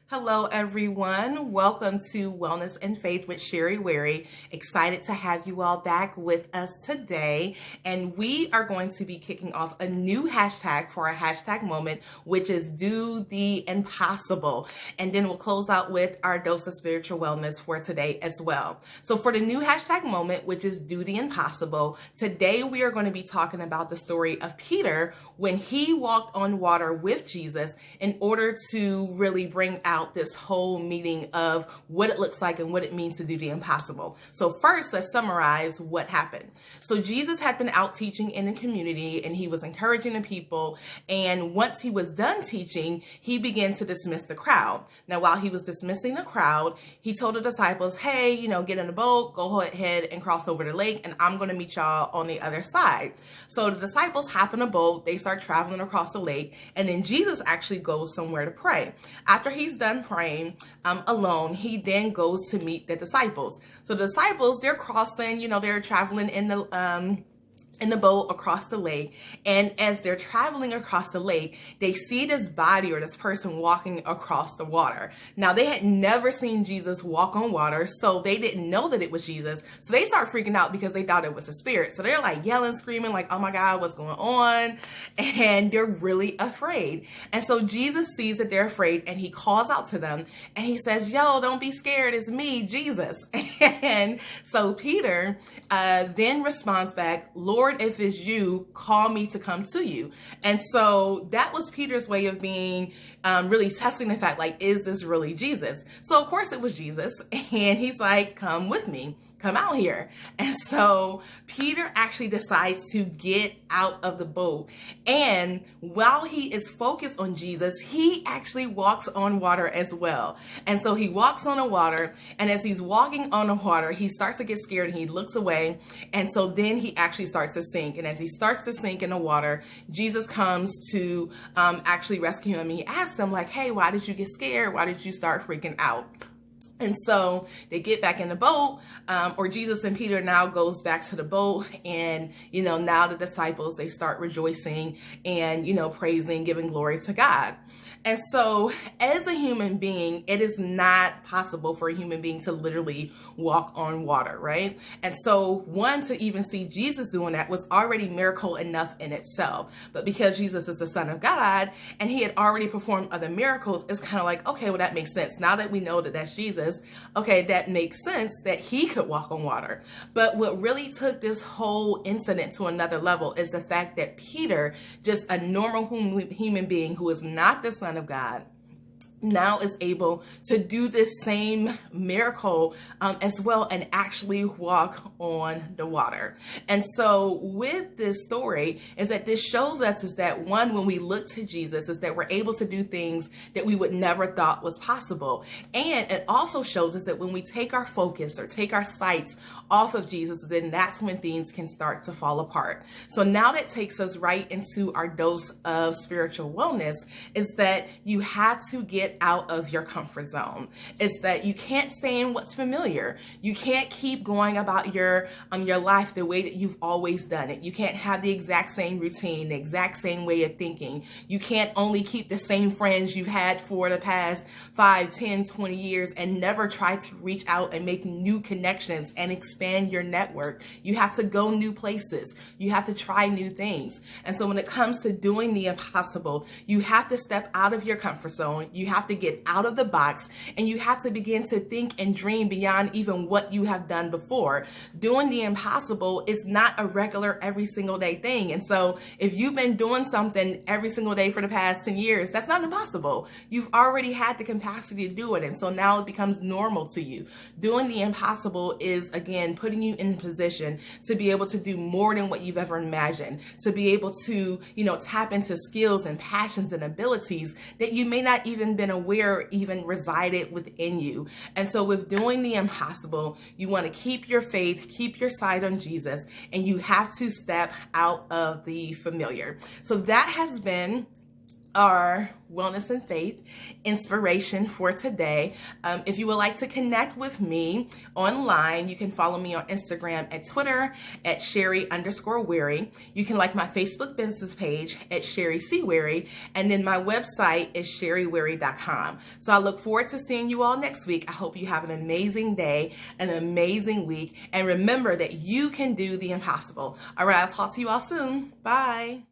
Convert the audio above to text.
Hello, everyone. Welcome to Wellness and Faith with Wherry. Excited to have you all back with us today. And we are going to be kicking off a new hashtag for our hashtag moment, which is Do the Impossible. And then we'll close out with our dose of spiritual wellness for today as well. So for the new hashtag moment, which is Do the Impossible, today we are going to be talking about the story of Peter when he walked on water with Jesus in order to really bring out this whole meaning of what it looks like and what it means to do the impossible. So first, let's summarize what happened. So Jesus had been out teaching in the community and he was encouraging the people. And once he was done teaching, he began to dismiss the crowd. Now, while he was dismissing the crowd, he told the disciples, hey, get in the boat, go ahead and cross over the lake, and I'm going to meet y'all on the other side. So the disciples hop in a boat, they start traveling across the lake, and then Jesus actually goes somewhere to pray. After he's done praying alone, he then goes to meet the disciples. So the disciples, they're crossing, they're traveling in the boat across the lake. And as they're traveling across the lake, they see this body or this person walking across the water. Now, they had never seen Jesus walk on water, so they didn't know that it was Jesus. So they start freaking out because they thought it was a spirit. So they're like yelling, screaming, like, oh my God, what's going on? And they're really afraid. And so Jesus sees that they're afraid and he calls out to them and he says, yo, don't be scared. It's me, Jesus. And so Peter then responds back, Lord, if it's you, call me to come to you. And so that was Peter's way of being really testing the fact, like, is this really Jesus? So of course it was Jesus. And he's like, come with me. Come out here. And so Peter actually decides to get out of the boat. And while he is focused on Jesus, he actually walks on water as well. And so he walks on the water. And as he's walking on the water, he starts to get scared and he looks away. And so then he actually starts to sink. And as he starts to sink in the water, Jesus comes to actually rescue him. And he asks him, like, hey, why did you get scared? Why did you start freaking out? And so they get back in the boat, or Jesus and Peter now goes back to the boat. And, now the disciples, they start rejoicing and, praising, giving glory to God. And so as a human being, it is not possible for a human being to literally walk on water, right? And so to even see Jesus doing that was already miracle enough in itself. But because Jesus is the Son of God and he had already performed other miracles, it's kind of like, okay, well, that makes sense. Now that we know that that's Jesus, okay, that makes sense that he could walk on water. But what really took this whole incident to another level is the fact that Peter, just a normal human being who is not the Son of God, now is able to do this same miracle as well and actually walk on the water. And so with this story is that this shows us is that one, when we look to Jesus, is that we're able to do things that we would never thought was possible. And it also shows us that when we take our focus or take our sights off of Jesus, then that's when things can start to fall apart. So now that takes us right into our dose of spiritual wellness is that you have to get out of your comfort zone. It's that you can't stay in what's familiar. You can't keep going about your life the way that you've always done it. You can't have the exact same routine, the exact same way of thinking. You can't only keep the same friends you've had for the past 5, 10, 20 years and never try to reach out and make new connections and expand your network. You have to go new places. You have to try new things. And so when it comes to doing the impossible, you have to step out of your comfort zone. You have to get out of the box and you have to begin to think and dream beyond even what you have done before. Doing the impossible is not a regular every single day thing. And so if you've been doing something every single day for the past 10 years, that's not impossible. You've already had the capacity to do it. And so now it becomes normal to you. Doing the impossible is, again, putting you in a position to be able to do more than what you've ever imagined, to be able to, tap into skills and passions and abilities that you may not even been aware even resided within you. And so with doing the impossible, you want to keep your faith, keep your sight on Jesus, and you have to step out of the familiar. So that has been our wellness and faith inspiration for today. If you would like to connect with me online, you can follow me on Instagram and Twitter at Sherry_Wherry. You can like my Facebook business page at Sherry C. Wherry, and then my website is sherrywherry.com. So I look forward to seeing you all next week. I hope you have an amazing day, an amazing week, and remember that you can do the impossible. All right, I'll talk to you all soon. Bye.